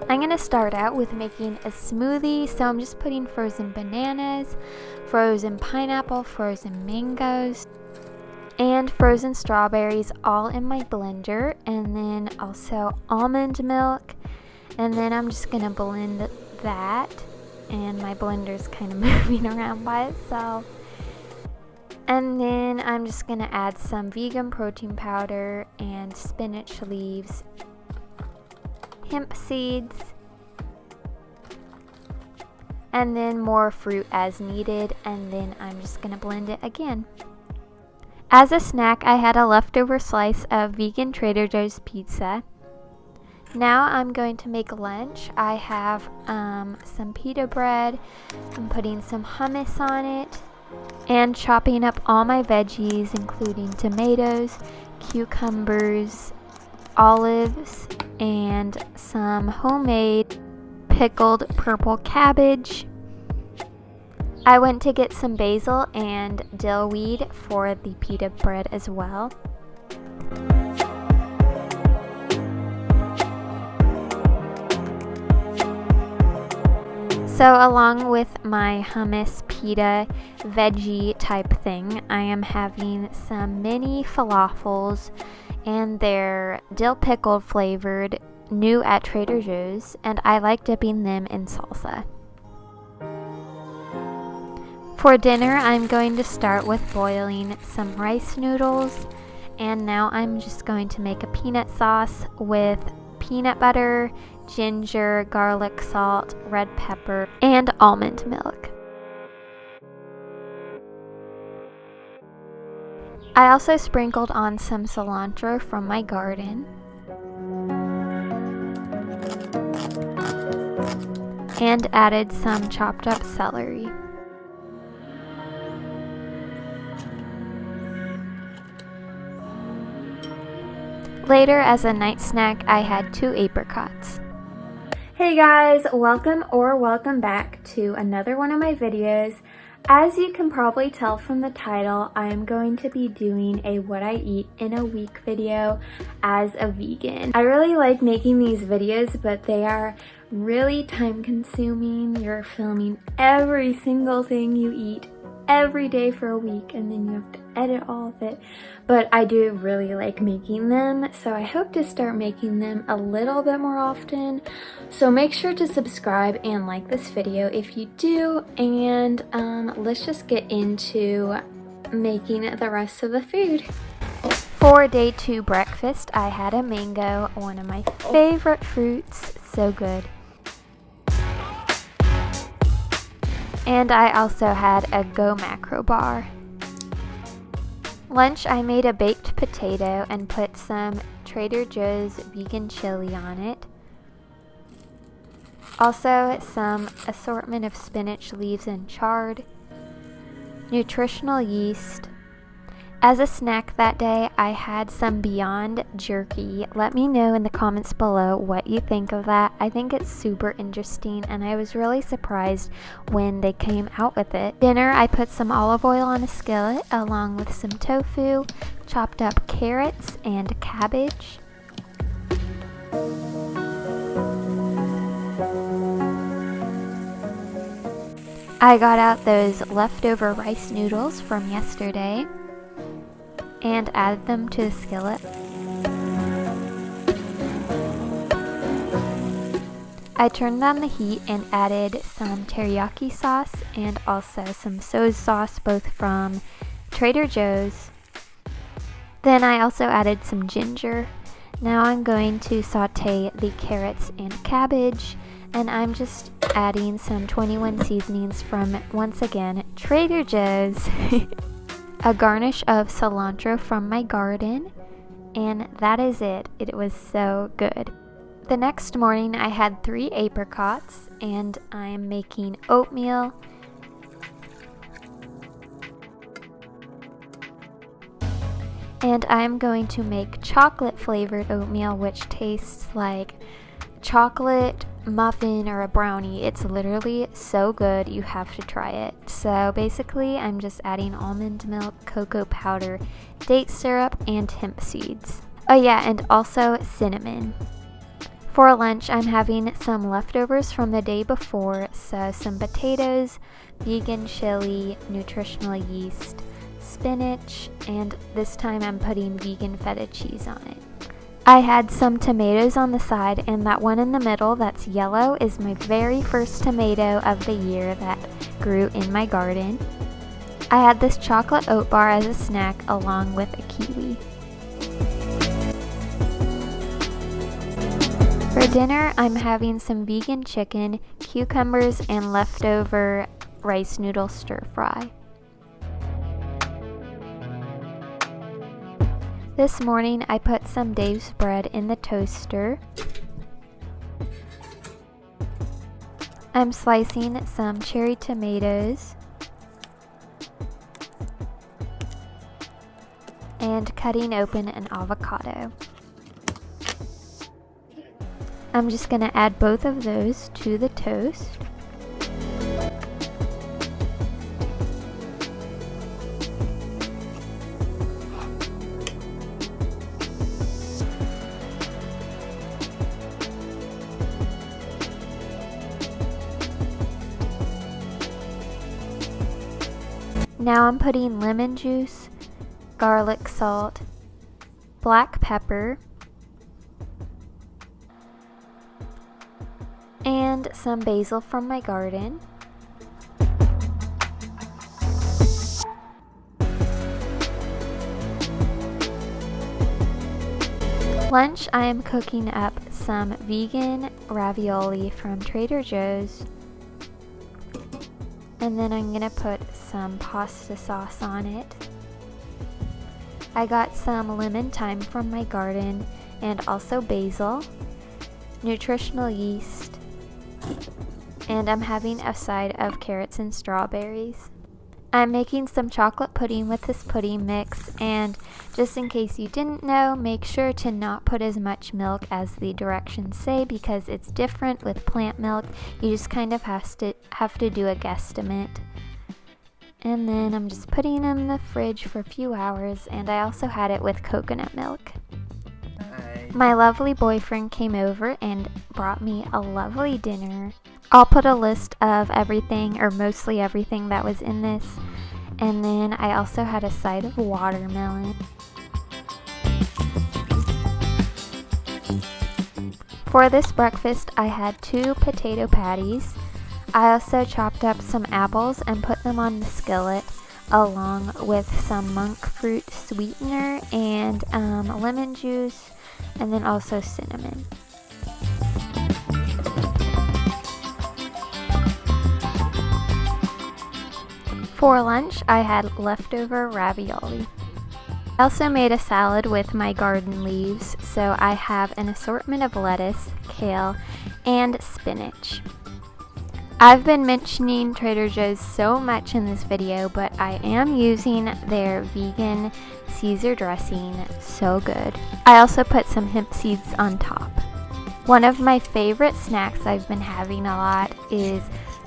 I'm going to start out with making a smoothie, so I'm just putting frozen bananas, frozen pineapple, frozen mangoes, and frozen strawberries all in my blender, and then also almond milk, and then I'm just going to blend that, and my blender's kind of moving around by itself. And then I'm just going to add some vegan protein powder and spinach leaves, hemp seeds, and then more fruit as needed, and then I'm just going to blend it again. As a snack, I had a leftover slice of vegan Trader Joe's pizza. Now I'm going to make lunch. I have some pita bread. I'm putting some hummus on it and chopping up all my veggies, including tomatoes, cucumbers, olives, and some homemade pickled purple cabbage. I went to get some basil and dill weed for the pita bread as well. So along with my hummus pita veggie type thing, I am having some mini falafels, and they're dill pickle flavored, new at Trader Joe's, and I like dipping them in salsa. For dinner, I'm going to start with boiling some rice noodles, and now I'm just going to make a peanut sauce with peanut butter, ginger, garlic salt, red pepper, and almond milk. I also sprinkled on some cilantro from my garden, and added some chopped up celery. Later, as a night snack, I had 2 apricots. Hey guys, welcome back to another one of my videos. As you can probably tell from the title, I am going to be doing a what I eat in a week video as a vegan. I really like making these videos, but they are really time consuming. You're filming every single thing you eat every day for a week, and then you have to edit all of it. But I do really like making them, so I hope to start making them a little bit more often. So make sure to subscribe and like this video if you do, and let's just get into making the rest of the food. For day 2 breakfast, I had a mango, one of my favorite fruits, so good. And I also had a Go Macro bar. Lunch, I made a baked potato and put some Trader Joe's vegan chili on it. Also, some assortment of spinach leaves and chard, nutritional yeast. As a snack that day, I had some Beyond Jerky. Let me know in the comments below what you think of that. I think it's super interesting, and I was really surprised when they came out with it. Dinner, I put some olive oil on a skillet along with some tofu, chopped up carrots, and cabbage. I got out those leftover rice noodles from yesterday and added them to the skillet. I turned down the heat and added some teriyaki sauce and also some soy sauce, both from Trader Joe's. Then I also added some ginger. Now I'm going to saute the carrots and cabbage, and I'm just adding some 21 seasonings from, once again, Trader Joe's. A garnish of cilantro from my garden, and that is it. It was so good. The next morning I had 3 apricots, and I'm making oatmeal. And I'm going to make chocolate flavored oatmeal, which tastes like chocolate muffin or a brownie. It's literally so good, you have to try it. So basically I'm just adding almond milk, cocoa powder, date syrup, and hemp seeds. Oh yeah, and also cinnamon. For lunch, I'm having some leftovers from the day before, so some potatoes, vegan chili, nutritional yeast, spinach, and this time I'm putting vegan feta cheese on it. I had some tomatoes on the side, and that one in the middle that's yellow is my very first tomato of the year that grew in my garden. I had this chocolate oat bar as a snack along with a kiwi. For dinner, I'm having some vegan chicken, cucumbers, and leftover rice noodle stir fry. This morning, I put some Dave's bread in the toaster. I'm slicing some cherry tomatoes and cutting open an avocado. I'm just going to add both of those to the toast. Now I'm putting lemon juice, garlic salt, black pepper, and some basil from my garden. Lunch, I am cooking up some vegan ravioli from Trader Joe's. And then I'm going to put some pasta sauce on it. I got some lemon thyme from my garden and also basil, nutritional yeast, and I'm having a side of carrots and strawberries. I'm making some chocolate pudding with this pudding mix, and just in case you didn't know, make sure to not put as much milk as the directions say because it's different with plant milk. You just kind of have to do a guesstimate. And then I'm just putting them in the fridge for a few hours, and I also had it with coconut milk. My lovely boyfriend came over and brought me a lovely dinner. I'll put a list of everything, or mostly everything that was in this. And then I also had a side of watermelon. For this breakfast, I had 2 potato patties. I also chopped up some apples and put them on the skillet, along with some monk fruit sweetener and lemon juice, and then also cinnamon. For lunch, I had leftover ravioli. I also made a salad with my garden leaves, so I have an assortment of lettuce, kale, and spinach. I've been mentioning Trader Joe's so much in this video, but I am using their vegan Caesar dressing, so good. I also put some hemp seeds on top. One of my favorite snacks I've been having a lot is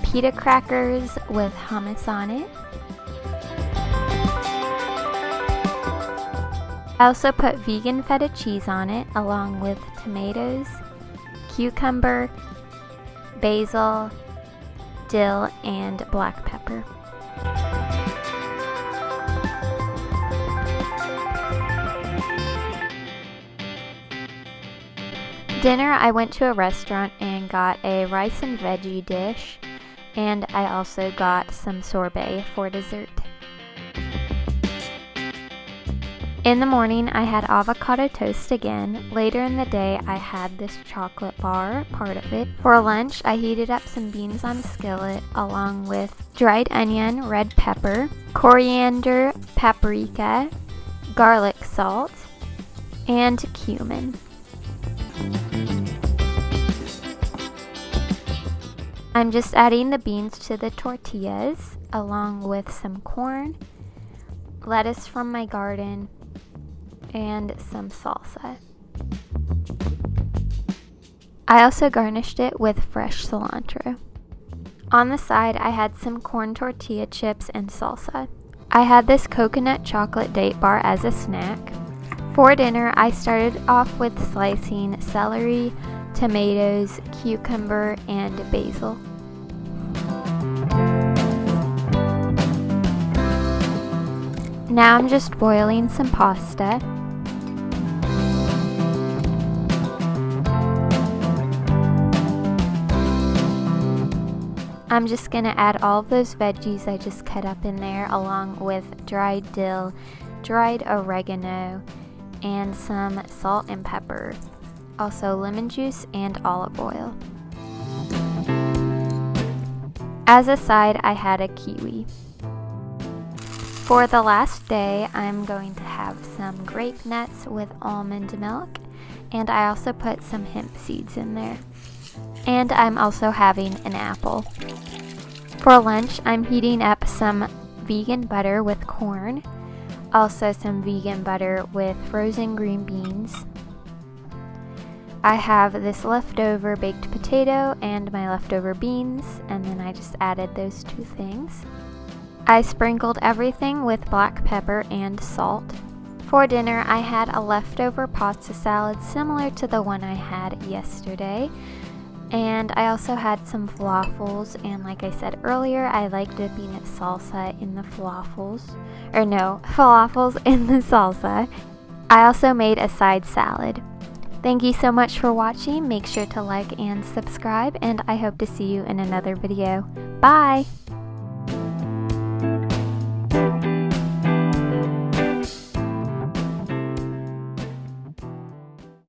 pita crackers with hummus on it. I also put vegan feta cheese on it, along with tomatoes, cucumber, basil, dill, and black pepper. Dinner, I went to a restaurant and got a rice and veggie dish, and I also got some sorbet for dessert. In the morning, I had avocado toast again. Later in the day, I had this chocolate bar, part of it. For lunch, I heated up some beans on a skillet, along with dried onion, red pepper, coriander, paprika, garlic salt, and cumin. I'm just adding the beans to the tortillas, along with some corn, lettuce from my garden, and some salsa. I also garnished it with fresh cilantro. On the side, I had some corn tortilla chips and salsa. I had this coconut chocolate date bar as a snack. For dinner, I started off with slicing celery, tomatoes, cucumber, and basil. Now I'm just boiling some pasta. I'm just going to add all of those veggies I just cut up in there, along with dried dill, dried oregano, and some salt and pepper. Also lemon juice and olive oil. As a side, I had a kiwi. For the last day, I'm going to have some grape nuts with almond milk, and I also put some hemp seeds in there. And I'm also having an apple. For lunch, I'm heating up some vegan butter with corn, also some vegan butter with frozen green beans. I have this leftover baked potato and my leftover beans, and then I just added those two things. I sprinkled everything with black pepper and salt. For dinner, I had a leftover pasta salad similar to the one I had yesterday. And I also had some falafels, and like I said earlier, I like dipping salsa in the falafels. Or no, falafels in the salsa. I also made a side salad. Thank you so much for watching. Make sure to like and subscribe, and I hope to see you in another video. Bye!